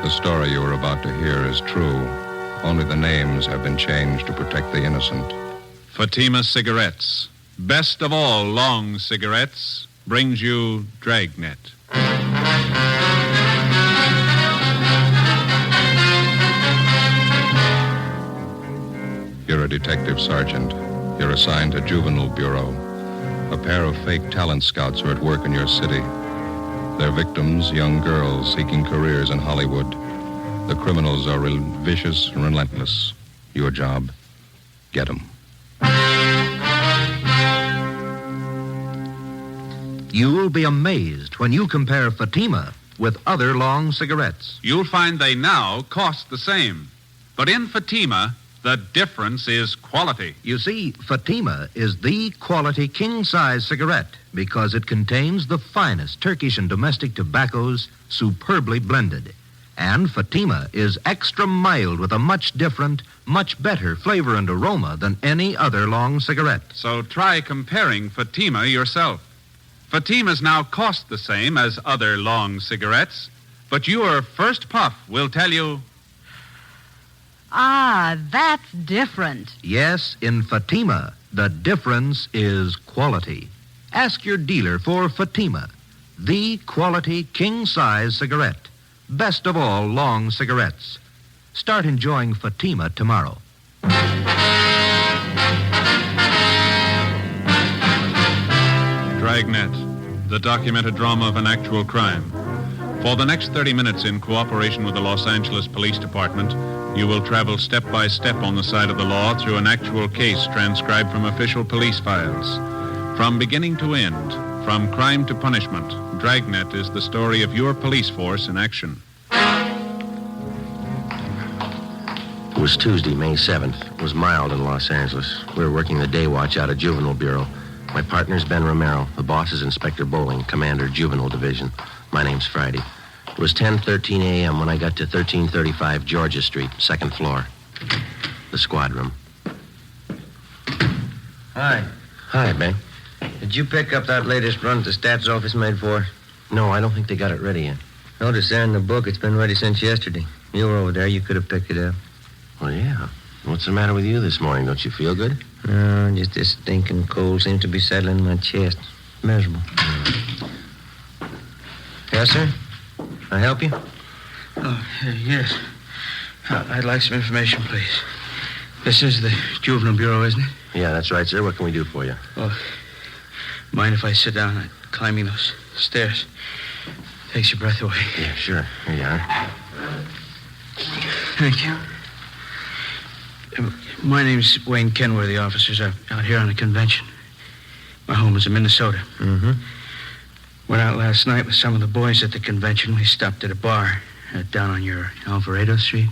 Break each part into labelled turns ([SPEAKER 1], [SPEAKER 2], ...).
[SPEAKER 1] The story you are about to hear is true. Only the names have been changed to protect the innocent.
[SPEAKER 2] Fatima Cigarettes, best of all long cigarettes, brings you Dragnet.
[SPEAKER 1] You're a detective sergeant. You're assigned to Juvenile Bureau. A pair of fake talent scouts are at work in your city. Their victims, young girls seeking careers in Hollywood. The criminals are vicious and relentless. Your job, get them.
[SPEAKER 3] You'll be amazed when you compare Fatima with other long cigarettes.
[SPEAKER 2] You'll find they now cost the same. But in Fatima, the difference is quality.
[SPEAKER 3] You see, Fatima is the quality king-size cigarette because it contains the finest Turkish and domestic tobaccos superbly blended. And Fatima is extra mild with a much different, much better flavor and aroma than any other long cigarette.
[SPEAKER 2] So try comparing Fatima yourself. Fatimas now cost the same as other long cigarettes, but your first puff will tell you...
[SPEAKER 4] Ah, that's different.
[SPEAKER 3] Yes, in Fatima, the difference is quality. Ask your dealer for Fatima, the quality king-size cigarette. Best of all long cigarettes. Start enjoying Fatima tomorrow.
[SPEAKER 2] Dragnet, the documented drama of an actual crime. For the next 30 minutes, in cooperation with the Los Angeles Police Department, you will travel step by step on the side of the law through an actual case transcribed from official police files. From beginning to end, from crime to punishment, Dragnet is the story of your police force in action.
[SPEAKER 5] It was Tuesday, May 7th. It was mild in Los Angeles. We were working the day watch out of Juvenile Bureau. My partner's Ben Romero. The boss is Inspector Bowling, Commander, Juvenile Division. My name's Friday. It was 10:13 a.m. when I got to 1335 Georgia Street, second floor. The squad room.
[SPEAKER 6] Hi.
[SPEAKER 5] Hi, Ben.
[SPEAKER 6] Did you pick up that latest run the stats office made for us?
[SPEAKER 5] No, I don't think they got it ready yet.
[SPEAKER 6] Notice there in the book it's been ready since yesterday. You were over there. You could have picked it up.
[SPEAKER 5] Well, yeah. What's the matter with you this morning? Don't you feel good?
[SPEAKER 6] No, just this stinking cold seems to be settling in my chest. Miserable. Yes, sir? Can I help you?
[SPEAKER 7] Oh, yes. I'd like some information, please. This is the Juvenile Bureau, isn't it?
[SPEAKER 5] Yeah, that's right, sir. What can we do for you?
[SPEAKER 7] Oh, mind if I sit down? I'm climbing those stairs. Takes your breath away.
[SPEAKER 5] Yeah, sure. Here you are.
[SPEAKER 7] Thank you. My name's Wayne Kenworthy, officers. I'm out here on a convention. My home is in Minnesota.
[SPEAKER 6] Mm-hmm.
[SPEAKER 7] Went out last night with some of the boys at the convention. We stopped at a bar down on your Alvarado Street.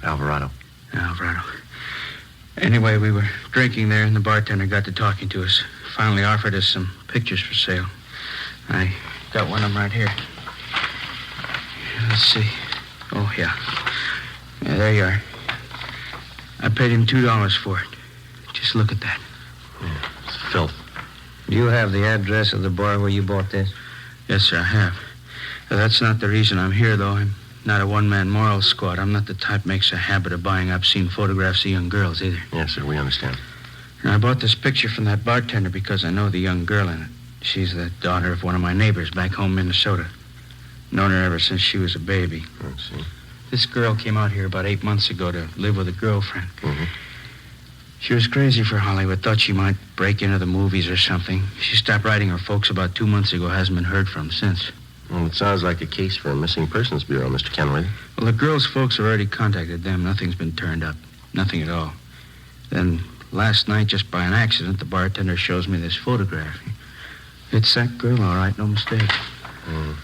[SPEAKER 5] Alvarado.
[SPEAKER 7] Alvarado. Anyway, we were drinking there, and the bartender got to talking to us. Finally offered us some pictures for sale. I got one of them right here. Let's see. Oh, yeah. Yeah, there you are. I paid him $2 for it. Just look at that.
[SPEAKER 5] Yeah, it's filth.
[SPEAKER 6] Do you have the address of the bar where you bought this?
[SPEAKER 7] Yes, sir, I have. That's not the reason I'm here, though. I'm not a one-man moral squad. I'm not the type makes a habit of buying obscene photographs of young girls, either.
[SPEAKER 5] Yes, sir, we understand.
[SPEAKER 7] And I bought this picture from that bartender because I know the young girl in it. She's the daughter of one of my neighbors back home in Minnesota. Known her ever since she was a baby.
[SPEAKER 5] I see.
[SPEAKER 7] This girl came out here about 8 months ago to live with a girlfriend.
[SPEAKER 5] Mm-hmm.
[SPEAKER 7] She was crazy for Hollywood, thought she might break into the movies or something. She stopped writing her folks about 2 months ago, hasn't been heard from since.
[SPEAKER 5] Well, it sounds like a case for a missing persons bureau, Mr. Kenworthy.
[SPEAKER 7] Well, the girl's folks have already contacted them. Nothing's been turned up. Nothing at all. Then last night, just by an accident, the bartender shows me this photograph. It's that girl, all right, no mistake.
[SPEAKER 5] Mm.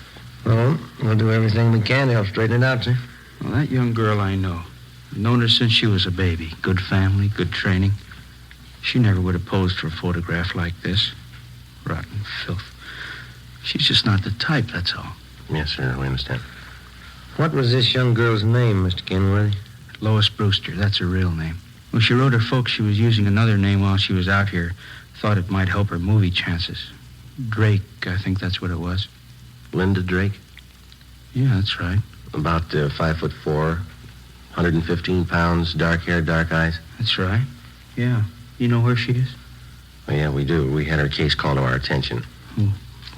[SPEAKER 6] Well, we'll do everything we can to help straighten it out, sir.
[SPEAKER 7] Well, that young girl I know. I've known her since she was a baby. Good family, good training. She never would have posed for a photograph like this. Rotten filth. She's just not the type, that's all.
[SPEAKER 5] Yes, sir, we understand.
[SPEAKER 6] What was this young girl's name, Mr. Kenworthy?
[SPEAKER 7] Lois Brewster, that's her real name. When she wrote her folks, she was using another name while she was out here. Thought it might help her movie chances. Drake, I think that's what it was.
[SPEAKER 5] Linda Drake?
[SPEAKER 7] Yeah, that's right.
[SPEAKER 5] About 5'4", 115 pounds, dark hair, dark eyes.
[SPEAKER 7] That's right. Yeah. You know where she is?
[SPEAKER 5] Oh, yeah, we do. We had her case called to our attention.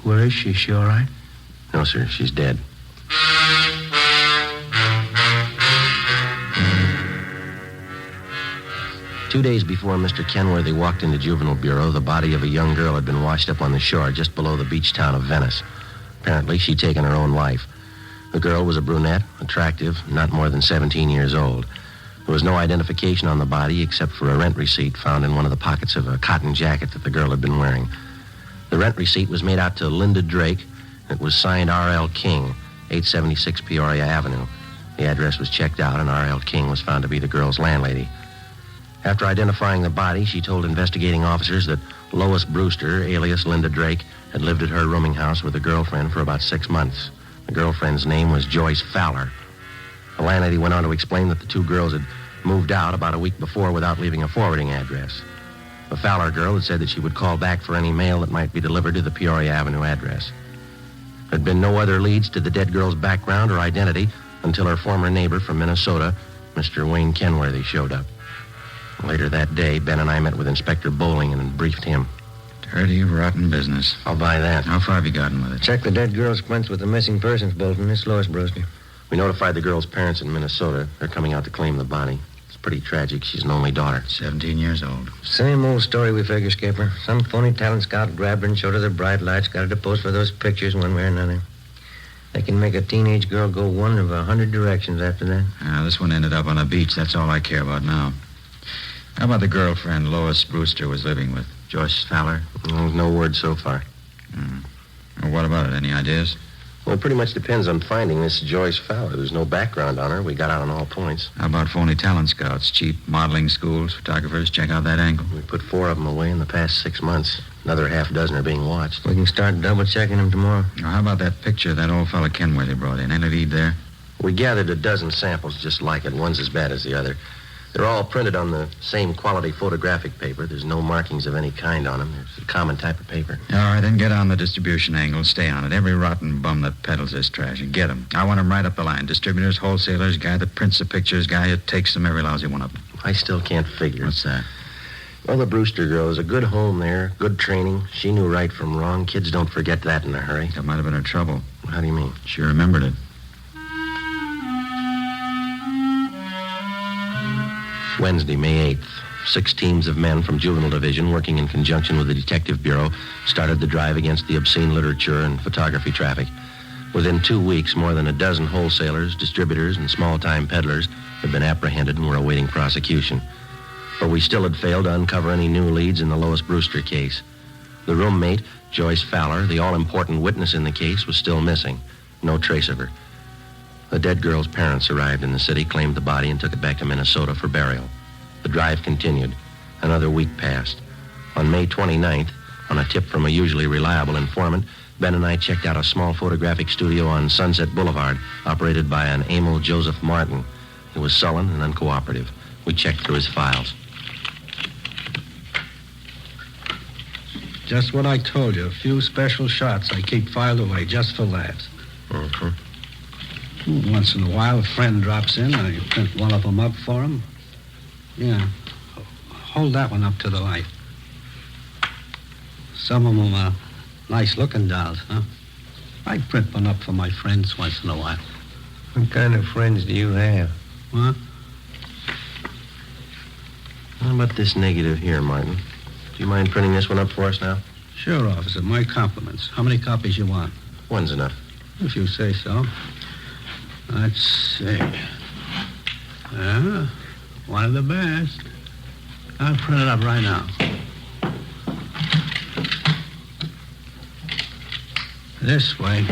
[SPEAKER 7] Where is she? Is she all right?
[SPEAKER 5] No, sir, she's dead. Two days before Mr. Kenworthy walked into Juvenile Bureau, the body of a young girl had been washed up on the shore just below the beach town of Venice. Apparently, she'd taken her own life. The girl was a brunette, attractive, not more than 17 years old. There was no identification on the body except for a rent receipt found in one of the pockets of a cotton jacket that the girl had been wearing. The rent receipt was made out to Linda Drake. It was signed R.L. King, 876 Peoria Avenue. The address was checked out, and R.L. King was found to be the girl's landlady. After identifying the body, she told investigating officers that Lois Brewster, alias Linda Drake, had lived at her rooming house with a girlfriend for about 6 months. The girlfriend's name was Joyce Fowler. The landlady went on to explain that the two girls had moved out about a week before without leaving a forwarding address. The Fowler girl had said that she would call back for any mail that might be delivered to the Peoria Avenue address. There had been no other leads to the dead girl's background or identity until her former neighbor from Minnesota, Mr. Wayne Kenworthy, showed up. Later that day, Ben and I met with Inspector Bowling and briefed him.
[SPEAKER 8] Dirty, rotten business.
[SPEAKER 5] I'll buy that.
[SPEAKER 8] How far have you gotten with it?
[SPEAKER 6] Check the dead girl's prints with the missing persons bulletin. Miss Lois Brewster.
[SPEAKER 5] We notified the girl's parents in Minnesota. They're coming out to claim the body. It's pretty tragic. She's an only daughter.
[SPEAKER 8] 17 years old.
[SPEAKER 6] Same old story, we figure, Skipper. Some phony talent scout grabbed her and showed her the bright lights, got her to pose for those pictures one way or another. They can make a teenage girl go one of 100 directions after that.
[SPEAKER 8] This one ended up on a beach. That's all I care about now. How about the girlfriend Lois Brewster was living with? Joyce Fowler?
[SPEAKER 5] No word so far.
[SPEAKER 8] Well, what about it? Any ideas?
[SPEAKER 5] Well, it pretty much depends on finding this Joyce Fowler. There's no background on her. We got out on all points.
[SPEAKER 8] How about phony talent scouts? Cheap modeling schools, photographers? Check out that angle.
[SPEAKER 5] We put 4 of them away in the past 6 months. Another half dozen are being watched.
[SPEAKER 6] We can start double-checking them tomorrow.
[SPEAKER 8] Now, how about that picture that old fella Kenworthy brought in? Any lead there?
[SPEAKER 5] We gathered a dozen samples just like it. One's as bad as the other. They're all printed on the same quality photographic paper. There's no markings of any kind on them. It's a common type of paper.
[SPEAKER 8] All right, then get on the distribution angle. Stay on it. Every rotten bum that peddles this trash. And get them. I want them right up the line. Distributors, wholesalers, guy that prints the pictures, guy who takes them, every lousy one of them.
[SPEAKER 5] I still can't figure.
[SPEAKER 8] What's that?
[SPEAKER 5] Well, the Brewster girl is a good home there, good training. She knew right from wrong. Kids don't forget that in a hurry.
[SPEAKER 8] That might have been her trouble.
[SPEAKER 5] How do you mean?
[SPEAKER 8] She remembered it.
[SPEAKER 5] Wednesday, May 8th. 6 teams of men from Juvenile Division, working in conjunction with the Detective Bureau, started the drive against the obscene literature and photography traffic. Within 2 weeks, more than a dozen wholesalers, distributors, and small-time peddlers had been apprehended and were awaiting prosecution. But we still had failed to uncover any new leads in the Lois Brewster case. The roommate, Joyce Fowler, the all-important witness in the case, was still missing. No trace of her. The dead girl's parents arrived in the city, claimed the body, and took it back to Minnesota for burial. The drive continued. Another week passed. On May 29th, on a tip from a usually reliable informant, Ben and I checked out a small photographic studio on Sunset Boulevard, operated by an Emil Joseph Martin. He was sullen and uncooperative. We checked through his files.
[SPEAKER 9] Just what I told you. A few special shots I keep filed away just for laughs.
[SPEAKER 5] Mm-hmm.
[SPEAKER 9] Once in a while, a friend drops in. I print one of them up for him. Yeah. Hold that one up to the light. Some of them are nice-looking dolls, huh? I print one up for my friends once in a while.
[SPEAKER 6] What kind of friends do you have?
[SPEAKER 9] What?
[SPEAKER 5] How about this negative here, Martin? Do you mind printing this one up for us now?
[SPEAKER 9] Sure, officer. My compliments. How many copies you want?
[SPEAKER 5] One's enough.
[SPEAKER 9] If you say so. Let's see. One of the best. I'll print it up right now. This way.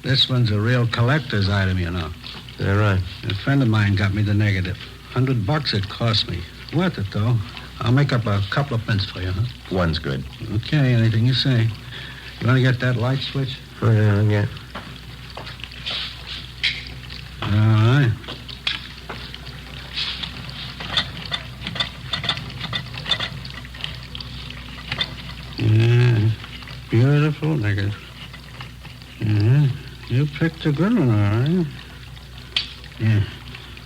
[SPEAKER 9] This one's a real collector's item, you know.
[SPEAKER 5] Is that right?
[SPEAKER 9] A friend of mine got me the negative. $100 it cost me. Worth it, though. I'll make up a couple of prints for you, huh?
[SPEAKER 5] One's good.
[SPEAKER 9] Okay, anything you say. You want to get that light switch?
[SPEAKER 5] Oh, yeah.
[SPEAKER 9] All right. Beautiful negative. Yeah, you picked a good one, all right. Yeah,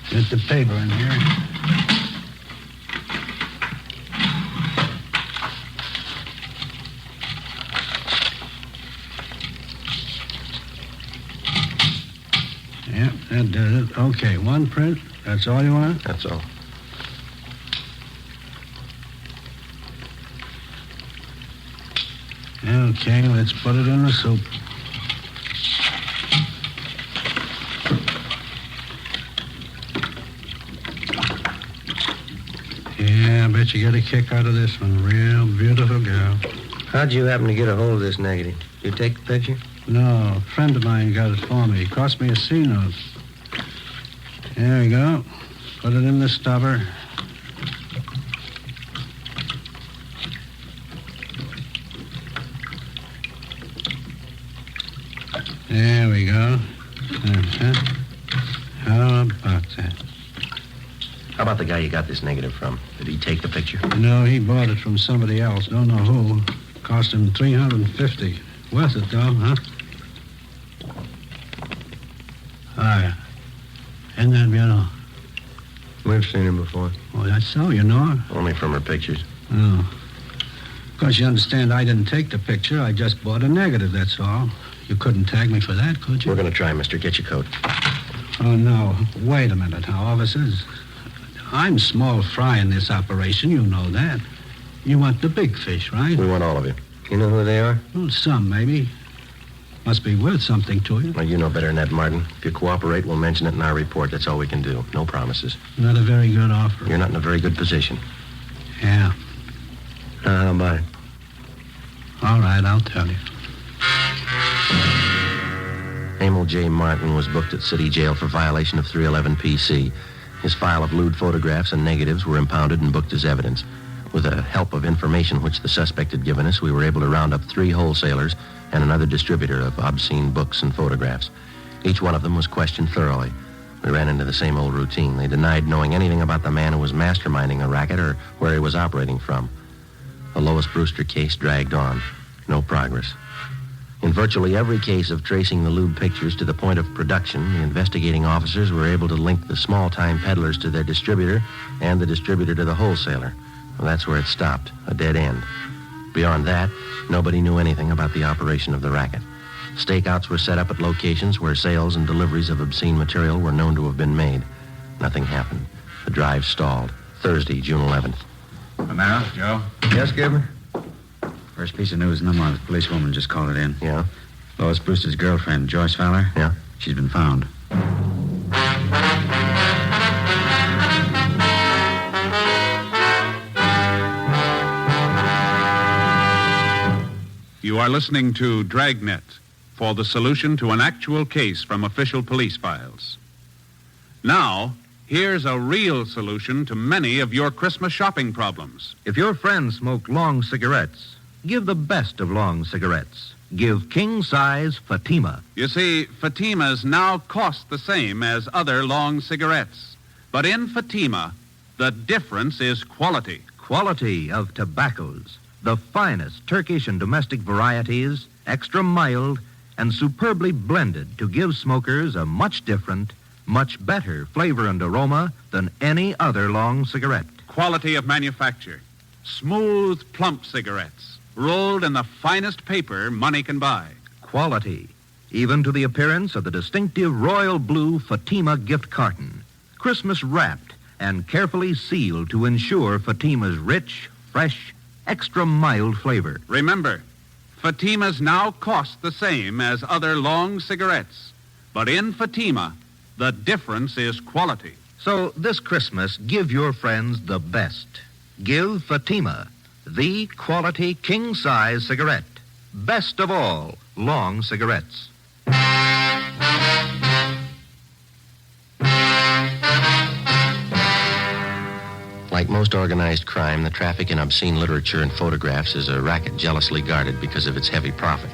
[SPEAKER 9] get the paper in here. Yep, that does it. Okay, one print. That's all you want?
[SPEAKER 5] That's all.
[SPEAKER 9] Okay, let's put it in the soup. Yeah, I bet you get a kick out of this one. Real beautiful girl.
[SPEAKER 6] How'd you happen to get a hold of this negative? You take the picture?
[SPEAKER 9] No, a friend of mine got it for me. It cost me a C note. There we go. Put it in the stubber. There we go. Uh-huh. How about that?
[SPEAKER 5] How about the guy you got this negative from? Did he take the picture?
[SPEAKER 9] No, he bought it from somebody else. Don't know who. Cost him $350. Worth it, though, huh? Hi. Isn't that beautiful?
[SPEAKER 6] We've seen her before.
[SPEAKER 9] Oh, that's so, you know her?
[SPEAKER 5] Only from her pictures.
[SPEAKER 9] Oh. Of course, you understand I didn't take the picture. I just bought a negative, that's all. You couldn't tag me for that, could you?
[SPEAKER 5] We're going to try, mister. Get your coat.
[SPEAKER 9] Oh, no. Wait a minute now, officers. I'm small fry in this operation, you know that. You want the big fish, right?
[SPEAKER 5] We want all of you.
[SPEAKER 6] You know who they are?
[SPEAKER 9] Well, some, maybe. Must be worth something to you.
[SPEAKER 5] Well, you know better than that, Martin. If you cooperate, we'll mention it in our report. That's all we can do. No promises.
[SPEAKER 9] Not a very good offer.
[SPEAKER 5] You're not in a very good position.
[SPEAKER 9] Yeah.
[SPEAKER 6] How about it?
[SPEAKER 9] All right, I'll tell you.
[SPEAKER 5] Emil J. Martin was booked at city jail for violation of 311 PC. His file of lewd photographs and negatives were impounded and booked as evidence. With the help of information which the suspect had given us, we were able to round up 3 wholesalers and another distributor of obscene books and photographs. Each one of them was questioned thoroughly. We ran into the same old routine. They denied knowing anything about the man who was masterminding the racket or where he was operating from. The Lois Brewster case dragged on. No progress. In virtually every case of tracing the lewd pictures to the point of production, the investigating officers were able to link the small-time peddlers to their distributor and the distributor to the wholesaler. Well, that's where it stopped, a dead end. Beyond that, nobody knew anything about the operation of the racket. Stakeouts were set up at locations where sales and deliveries of obscene material were known to have been made. Nothing happened. The drive stalled. Thursday, June 11th.
[SPEAKER 8] Romero, Joe?
[SPEAKER 6] Yes, Skipper?
[SPEAKER 8] First piece of news in the morning. The policewoman just called it in.
[SPEAKER 5] Yeah?
[SPEAKER 8] Lois Brewster's girlfriend, Joyce Fowler?
[SPEAKER 5] Yeah?
[SPEAKER 8] She's been found.
[SPEAKER 2] You are listening to Dragnet for the solution to an actual case from official police files. Now, here's a real solution to many of your Christmas shopping problems.
[SPEAKER 3] If your friends smoke long cigarettes, give the best of long cigarettes. Give king-size Fatima.
[SPEAKER 2] You see, Fatimas now cost the same as other long cigarettes. But in Fatima, the difference is quality.
[SPEAKER 3] Quality of tobaccos. The finest Turkish and domestic varieties, extra mild and superbly blended to give smokers a much different, much better flavor and aroma than any other long cigarette.
[SPEAKER 2] Quality of manufacture. Smooth, plump cigarettes, rolled in the finest paper money can buy.
[SPEAKER 3] Quality, even to the appearance of the distinctive royal blue Fatima gift carton, Christmas wrapped and carefully sealed to ensure Fatima's rich, fresh, extra mild flavor.
[SPEAKER 2] Remember, Fatimas now cost the same as other long cigarettes. But in Fatima, the difference is quality.
[SPEAKER 3] So this Christmas, give your friends the best. Give Fatima, the quality king-size cigarette. Best of all long cigarettes.
[SPEAKER 5] Like most organized crime, the traffic in obscene literature and photographs is a racket jealously guarded because of its heavy profit.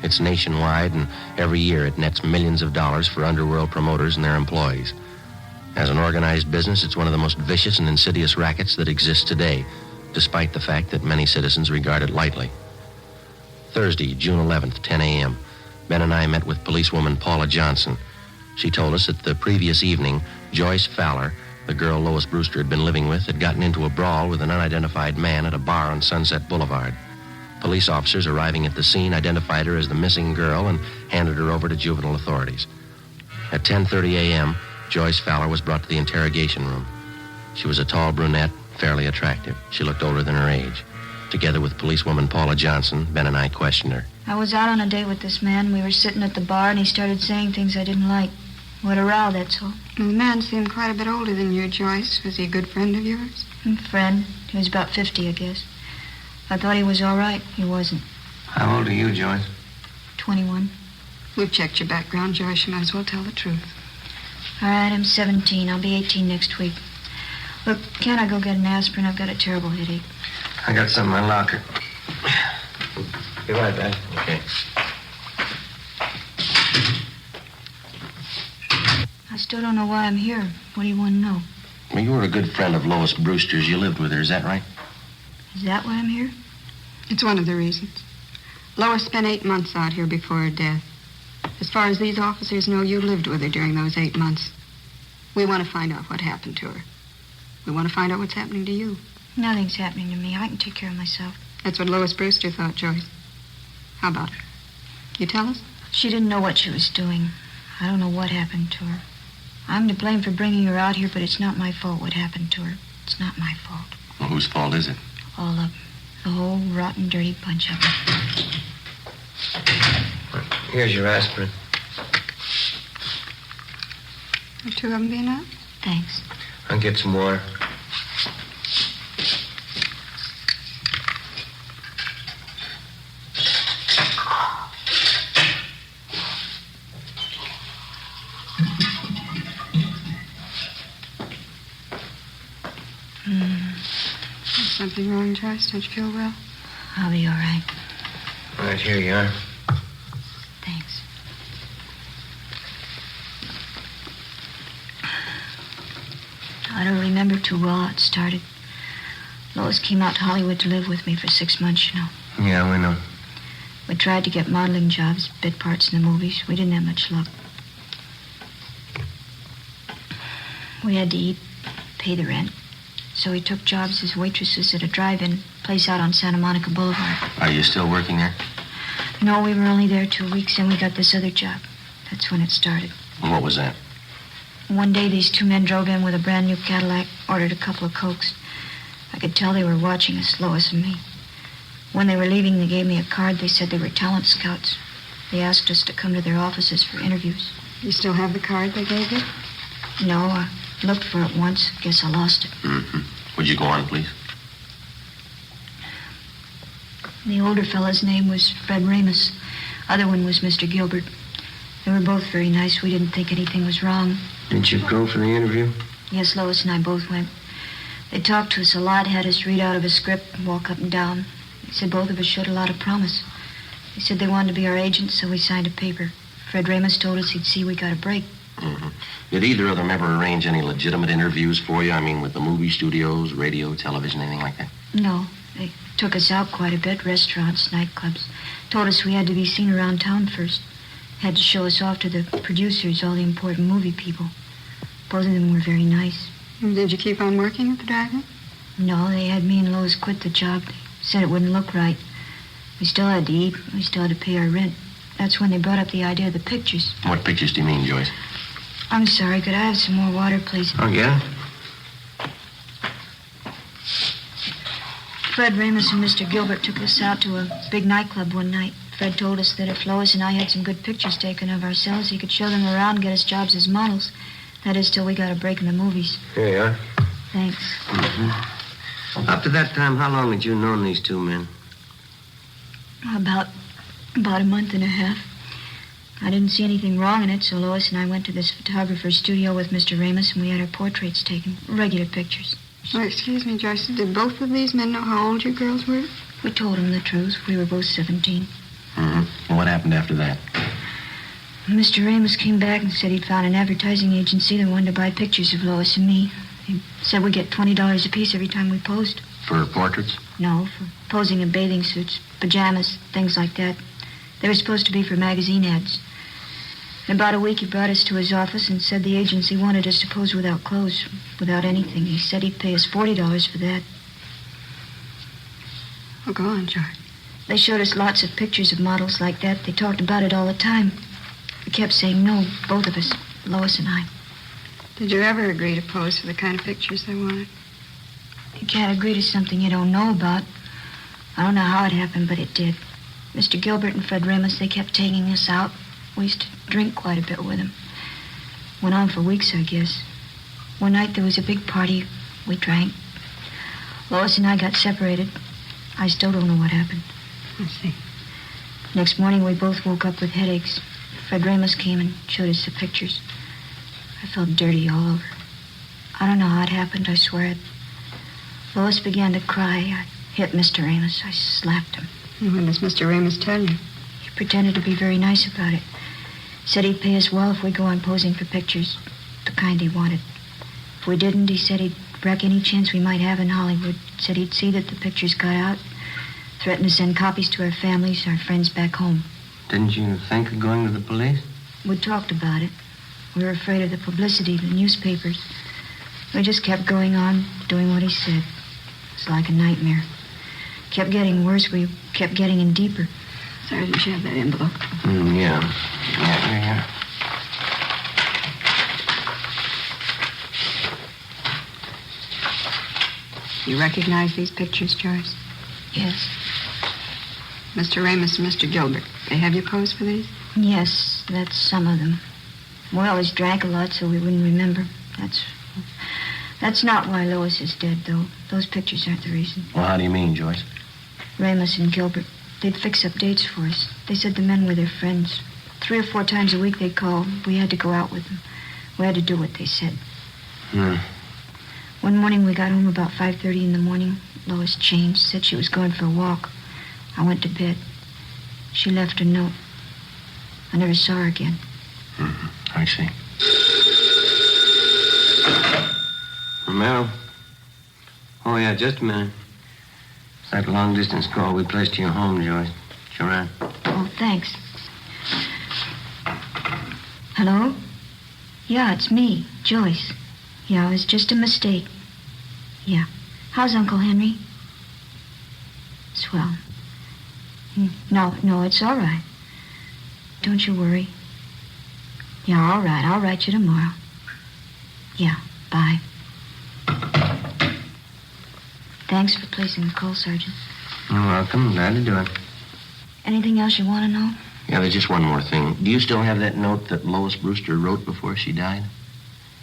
[SPEAKER 5] It's nationwide, and every year it nets millions of dollars for underworld promoters and their employees. As an organized business, it's one of the most vicious and insidious rackets that exists today, despite the fact that many citizens regard it lightly. Thursday, June 11th, 10 a.m. Ben and I met with policewoman Paula Johnson. She told us that the previous evening, Joyce Fowler, the girl Lois Brewster had been living with, had gotten into a brawl with an unidentified man at a bar on Sunset Boulevard. Police officers arriving at the scene identified her as the missing girl and handed her over to juvenile authorities. At 10:30 a.m., Joyce Fowler was brought to the interrogation room. She was a tall brunette, fairly attractive. She looked older than her age. Together with policewoman Paula Johnson, Ben and I questioned her.
[SPEAKER 10] I was out on a date with this man. We were sitting at the bar, and he started saying things I didn't like. What a row, that's all.
[SPEAKER 11] The man seemed quite a bit older than you, Joyce. Was he a good friend of yours?
[SPEAKER 10] Friend. He was about 50, I guess. I thought he was all right. He wasn't.
[SPEAKER 6] How old are you, Joyce?
[SPEAKER 10] 21.
[SPEAKER 11] We've checked your background, Joyce. You might as well tell the truth.
[SPEAKER 10] All right, I'm 17. I'll be 18 next week. Look, can't I go get an aspirin? I've got a terrible headache.
[SPEAKER 6] I got some in my locker. Be right back.
[SPEAKER 5] Okay.
[SPEAKER 10] I still don't know why I'm here. What do you want to know?
[SPEAKER 5] Well, you were a good friend of Lois Brewster's. You lived with her, is that right?
[SPEAKER 10] Is that why I'm here?
[SPEAKER 11] It's one of the reasons. Lois spent 8 months out here before her death. As far as these officers know, you lived with her during those 8 months. We want to find out what happened to her. We want to find out what's happening to you.
[SPEAKER 10] Nothing's happening to me. I can take care of myself.
[SPEAKER 11] That's what Lois Brewster thought, Joyce. How about her? You tell us?
[SPEAKER 10] She didn't know what she was doing. I don't know what happened to her. I'm to blame for bringing her out here, but it's not my fault what happened to her. It's not my fault.
[SPEAKER 5] Well, whose fault is it?
[SPEAKER 10] All of them. The whole rotten, dirty bunch of them.
[SPEAKER 6] Here's your aspirin.
[SPEAKER 11] The 2 of them being up?
[SPEAKER 10] Thanks.
[SPEAKER 6] I'll get some water.
[SPEAKER 11] Is something wrong, Joyce? Don't you feel well?
[SPEAKER 10] I'll be all right.
[SPEAKER 6] All right, here you are.
[SPEAKER 10] Thanks. I don't remember too well how it started. Lois came out to Hollywood to live with me for 6 months, you know.
[SPEAKER 6] Yeah, we know.
[SPEAKER 10] We tried to get modeling jobs, bit parts in the movies. We didn't have much luck. We had to eat, pay the rent. So we took jobs as waitresses at a drive-in place out on Santa Monica Boulevard.
[SPEAKER 5] Are you still working there?
[SPEAKER 10] No, we were only there 2 weeks, and we got this other job. That's when it started.
[SPEAKER 5] And what was that?
[SPEAKER 10] One day, these 2 men drove in with a brand new Cadillac, ordered a couple of Cokes. I could tell they were watching us, Lois and me. When they were leaving, they gave me a card. They said they were talent scouts. They asked us to come to their offices for interviews.
[SPEAKER 11] You still have the card they gave you?
[SPEAKER 10] No, I looked for it once. Guess I lost it.
[SPEAKER 5] Mm-hmm. Would you go on, please?
[SPEAKER 10] The older fellow's name was Fred Ramus. Other one was Mr. Gilbert. They were both very nice. We didn't think anything was wrong.
[SPEAKER 6] Didn't you go for the interview?
[SPEAKER 10] Yes, Lois and I both went. They talked to us a lot, had us read out of a script and walk up and down. They said both of us showed a lot of promise. They said they wanted to be our agents, so we signed a paper. Fred Ramus told us he'd see we got a break.
[SPEAKER 5] Mm-hmm. Did either of them ever arrange any legitimate interviews for you? I mean, with the movie studios, radio, television, anything like that?
[SPEAKER 10] No. They took us out quite a bit, restaurants, nightclubs. Told us we had to be seen around town first. Had to show us off to the producers, all the important movie people. Both of them were very nice.
[SPEAKER 11] Did you keep on working at the drive-in?
[SPEAKER 10] No, they had me and Lois quit the job. They said it wouldn't look right. We still had to eat. We still had to pay our rent. That's when they brought up the idea of the pictures.
[SPEAKER 5] What pictures do you mean, Joyce?
[SPEAKER 10] I'm sorry. Could I have some more water, please?
[SPEAKER 6] Oh, yeah?
[SPEAKER 10] Fred Ramus and Mr. Gilbert took us out to a big nightclub one night. Fred told us that if Lois and I had some good pictures taken of ourselves, he could show them around and get us jobs as models. That is, till we got a break in the movies.
[SPEAKER 6] Here you are.
[SPEAKER 10] Thanks.
[SPEAKER 6] Mm-hmm. Up to that time, how long had you known these 2 men?
[SPEAKER 10] About a month and a half. I didn't see anything wrong in it, so Lois and I went to this photographer's studio with Mr. Ramus, and we had our portraits taken. Regular pictures.
[SPEAKER 11] Oh, excuse me, Joyce. Did both of these men know how old you girls were?
[SPEAKER 10] We told them the truth. We were both 17.
[SPEAKER 5] Mm-hmm. And what happened after that?
[SPEAKER 10] Mr. Ramus came back and said he'd found an advertising agency that wanted to buy pictures of Lois and me. He said we get $20 apiece every time we posed.
[SPEAKER 5] For portraits?
[SPEAKER 10] No, for posing in bathing suits. pajamas, things like that. They were supposed to be for magazine ads. In about a week, he brought us to his office and said the agency wanted us to pose without clothes, without anything. He said he'd pay us $40 for that.
[SPEAKER 11] Oh, go on, George.
[SPEAKER 10] They showed us lots of pictures of models like that. They talked about it all the time. We kept saying no, both of us, Lois and I.
[SPEAKER 11] Did you ever agree to pose for the kind of pictures they wanted?
[SPEAKER 10] You can't agree to something you don't know about. I don't know how it happened, but it did. Mr. Gilbert and Fred Ramos, they kept taking us out. We used to drink quite a bit with them. Went on for weeks, I guess. One night there was a big party. We drank. Lois and I got separated. I still don't know what happened.
[SPEAKER 11] I see.
[SPEAKER 10] Next morning, we both woke up with headaches. Fred Ramos came and showed us the pictures. I felt dirty all over. I don't know how it happened, I swear it. Lois began to cry. I hit Mr. Ramos. I slapped him.
[SPEAKER 11] And what does Mr. Ramos tell you?
[SPEAKER 10] He pretended to be very nice about it. Said he'd pay us well if we go on posing for pictures, the kind he wanted. If we didn't, he said he'd wreck any chance we might have in Hollywood. Said he'd see that the pictures got out. Threatened to send copies to our families, our friends back home.
[SPEAKER 6] Didn't you think of going to the police?
[SPEAKER 10] We talked about it. We were afraid of the publicity, the newspapers. We just kept going on, doing what he said. It was like a nightmare. Kept getting worse. We kept getting in deeper.
[SPEAKER 11] Sergeant, you have that envelope.
[SPEAKER 6] Yeah. Yeah.
[SPEAKER 11] You recognize these pictures, Joyce?
[SPEAKER 10] Yes.
[SPEAKER 11] Mr. Ramos and Mr. Gilbert, they have you pose for these?
[SPEAKER 10] Yes, that's some of them. We always drank a lot, so we wouldn't remember. That's not why Lois is dead, though. Those pictures aren't the reason.
[SPEAKER 6] Well, how do you mean, Joyce?
[SPEAKER 10] Ramos and Gilbert, they'd fix up dates for us. They said the men were their friends. 3 or 4 times a week they'd call. We had to go out with them. We had to do what they said. One morning we got home about 5:30 in the morning. Lois changed, said she was going for a walk. I went to bed. She left a note. I never saw her again.
[SPEAKER 6] I see. Romero? Oh, yeah, just a minute. It's that long-distance call we placed to your home, Joyce. Sure, right.
[SPEAKER 10] Oh, thanks. Hello? Yeah, it's me, Joyce. Yeah, it was just a mistake. Yeah. How's Uncle Henry? Swell. No, it's all right. Don't you worry. Yeah, all right. I'll write you tomorrow. Yeah, bye. Thanks for placing the call, Sergeant.
[SPEAKER 6] You're welcome. Glad to do it.
[SPEAKER 10] Anything else you want to know?
[SPEAKER 6] Yeah, there's just one more thing. Do you still have that note that Lois Brewster wrote before she died?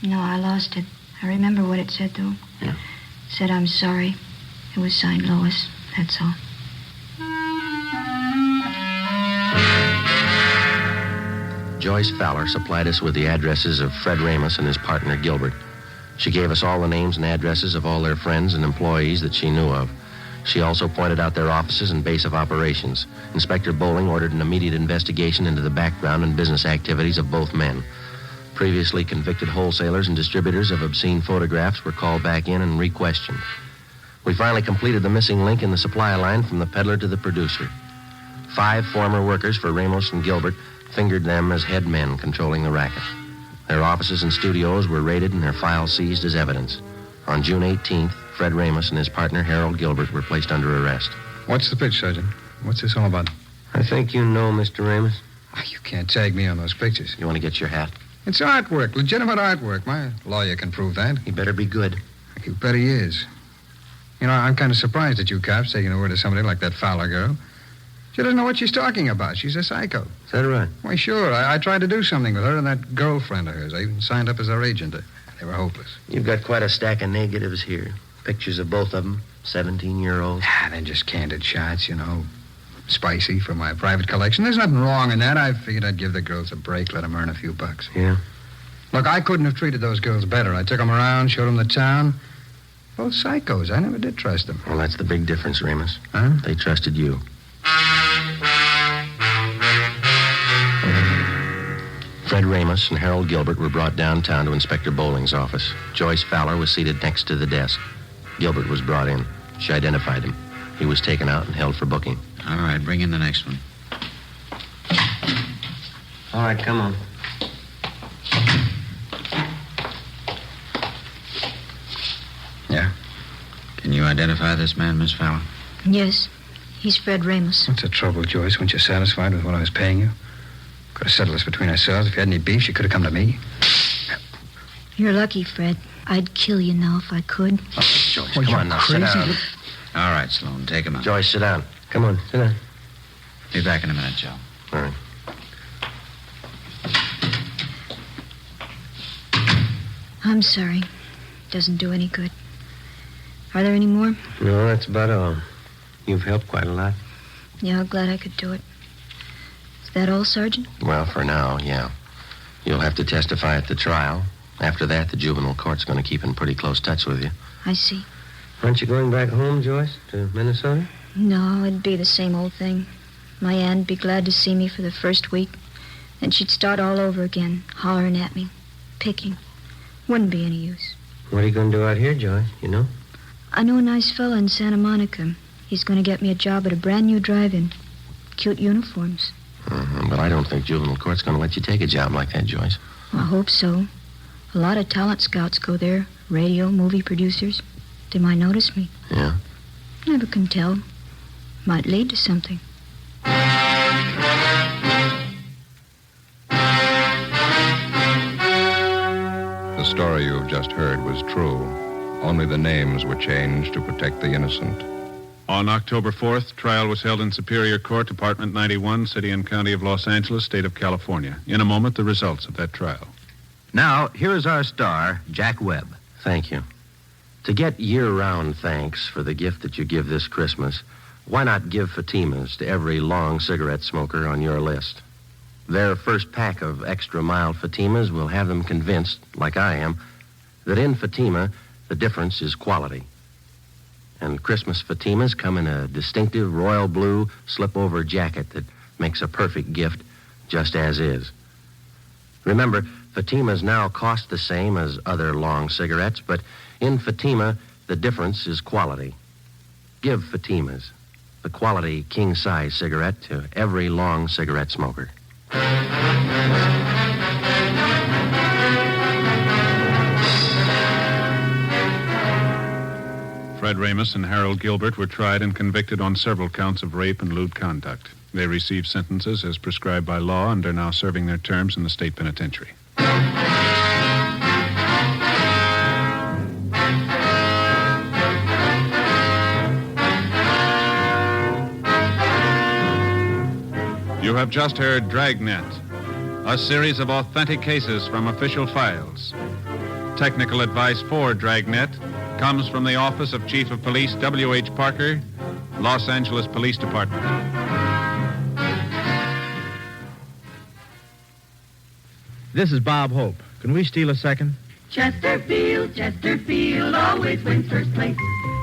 [SPEAKER 10] No, I lost it. I remember what it said, though.
[SPEAKER 6] Yeah.
[SPEAKER 10] It said, I'm sorry. It was signed Lois. That's all.
[SPEAKER 5] Joyce Fowler supplied us with the addresses of Fred Ramos and his partner, Gilbert. She gave us all the names and addresses of all their friends and employees that she knew of. She also pointed out their offices and base of operations. Inspector Bowling ordered an immediate investigation into the background and business activities of both men. Previously convicted wholesalers and distributors of obscene photographs were called back in and re-questioned. We finally completed the missing link in the supply line from the peddler to the producer. 5 former workers for Ramos and Gilbert fingered them as head men controlling the racket. Their offices and studios were raided and their files seized as evidence. On June 18th, Fred Ramos and his partner, Harold Gilbert, were placed under arrest.
[SPEAKER 9] What's the pitch, Sergeant? What's this all about?
[SPEAKER 6] I think you know, Mr. Ramos.
[SPEAKER 9] Oh, you can't tag me on those pictures.
[SPEAKER 5] You want to get your hat?
[SPEAKER 9] It's artwork, legitimate artwork. My lawyer can prove that.
[SPEAKER 5] He better be good.
[SPEAKER 9] You bet he is. You know, I'm kind of surprised at you cops taking the word of somebody like that Fowler girl. She doesn't know what she's talking about. She's a psycho.
[SPEAKER 6] Is that right?
[SPEAKER 9] Why, sure. I tried to do something with her and that girlfriend of hers. I even signed up as her agent. They were hopeless.
[SPEAKER 5] You've got quite a stack of negatives here. Pictures of both of them, 17-year-olds.
[SPEAKER 9] They're just candid shots, you know. Spicy for my private collection. There's nothing wrong in that. I figured I'd give the girls a break, let them earn a few bucks.
[SPEAKER 5] Yeah?
[SPEAKER 9] Look, I couldn't have treated those girls better. I took them around, showed them the town. Both psychos. I never did trust them.
[SPEAKER 5] Well, that's the big difference, Ramos.
[SPEAKER 9] Huh?
[SPEAKER 5] They trusted you. Fred Ramos and Harold Gilbert were brought downtown to Inspector Bowling's office. Joyce Fowler was seated next to the desk. Gilbert was brought in. She identified him. He was taken out and held for booking.
[SPEAKER 8] All right, bring in the next one.
[SPEAKER 6] All right, come on.
[SPEAKER 8] Yeah? Can you identify this man, Miss Fowler?
[SPEAKER 10] Yes, he's Fred Ramos.
[SPEAKER 9] What's the trouble, Joyce? Weren't you satisfied with what I was paying you? Could have settled this between ourselves. If you had any beef, you could have come to me.
[SPEAKER 10] You're lucky, Fred. I'd kill you now if I could.
[SPEAKER 5] Oh, Joyce,
[SPEAKER 9] Well,
[SPEAKER 5] come
[SPEAKER 9] you're
[SPEAKER 5] on now,
[SPEAKER 9] crazy.
[SPEAKER 5] sit down.
[SPEAKER 8] All right, Sloan, take him out.
[SPEAKER 5] Joyce, sit down.
[SPEAKER 6] Come on, sit down.
[SPEAKER 8] Be back in a minute, Joe.
[SPEAKER 5] All right.
[SPEAKER 10] I'm sorry. Doesn't do any good. Are there any more?
[SPEAKER 6] No, that's about all. You've helped quite a lot.
[SPEAKER 10] Yeah, glad I could do it. Is that all, Sergeant?
[SPEAKER 5] Well, for now, yeah. You'll have to testify at the trial. After that, the juvenile court's going to keep in pretty close touch with you.
[SPEAKER 10] I see.
[SPEAKER 6] Aren't you going back home, Joyce, to Minnesota?
[SPEAKER 10] No, it'd be the same old thing. My aunt'd be glad to see me for the first week. Then she'd start all over again, hollering at me, picking. Wouldn't be any use.
[SPEAKER 6] What are you going to do out here, Joyce, you know?
[SPEAKER 10] I know a nice fella in Santa Monica. He's going to get me a job at a brand new drive-in. Cute uniforms.
[SPEAKER 5] But I don't think juvenile court's going to let you take a job like that, Joyce.
[SPEAKER 10] I hope so. A lot of talent scouts go there. Radio, movie producers. They might notice me.
[SPEAKER 5] Yeah?
[SPEAKER 10] Never can tell. Might lead to something.
[SPEAKER 1] The story you have just heard was true. Only the names were changed to protect the innocent.
[SPEAKER 2] On October 4th, trial was held in Superior Court, Department 91, City and County of Los Angeles, State of California. In a moment, the results of that trial.
[SPEAKER 3] Now, here is our star, Jack Webb.
[SPEAKER 5] Thank you. To get year-round thanks for the gift that you give this Christmas, why not give Fatimas to every long cigarette smoker on your list? Their first pack of extra mild Fatimas will have them convinced, like I am, that in Fatima, the difference is quality. And Christmas Fatimas come in a distinctive royal blue slip-over jacket that makes a perfect gift just as is. Remember, Fatimas now cost the same as other long cigarettes, but in Fatima, the difference is quality. Give Fatimas, the quality king-size cigarette, to every long cigarette smoker.
[SPEAKER 2] Fred Ramos and Harold Gilbert were tried and convicted on several counts of rape and lewd conduct. They received sentences as prescribed by law and are now serving their terms in the state penitentiary. You have just heard Dragnet, a series of authentic cases from official files. Technical advice for Dragnet comes from the Office of Chief of Police W.H. Parker, Los Angeles Police Department.
[SPEAKER 12] This is Bob Hope. Can we steal a second?
[SPEAKER 13] Chesterfield, Chesterfield always wins first place.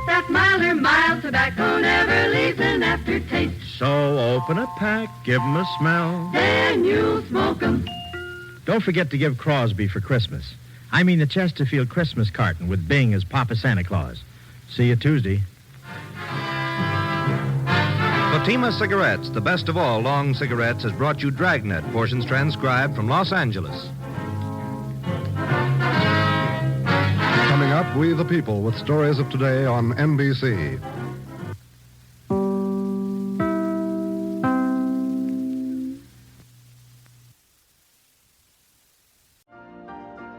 [SPEAKER 13] That mild tobacco never leaves an aftertaste.
[SPEAKER 12] So open a pack, give 'em a smell.
[SPEAKER 13] Then you'll smoke 'em.
[SPEAKER 12] Don't forget to give Crosby for Christmas. I mean the Chesterfield Christmas carton with Bing as Papa Santa Claus. See you Tuesday.
[SPEAKER 3] Fatima Cigarettes, the best of all long cigarettes, has brought you Dragnet, portions transcribed from Los Angeles.
[SPEAKER 14] Coming up, We the People, with stories of today on NBC.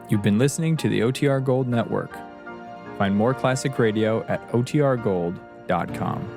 [SPEAKER 15] You've been listening to the OTR Gold Network. Find more classic radio at otrgold.com.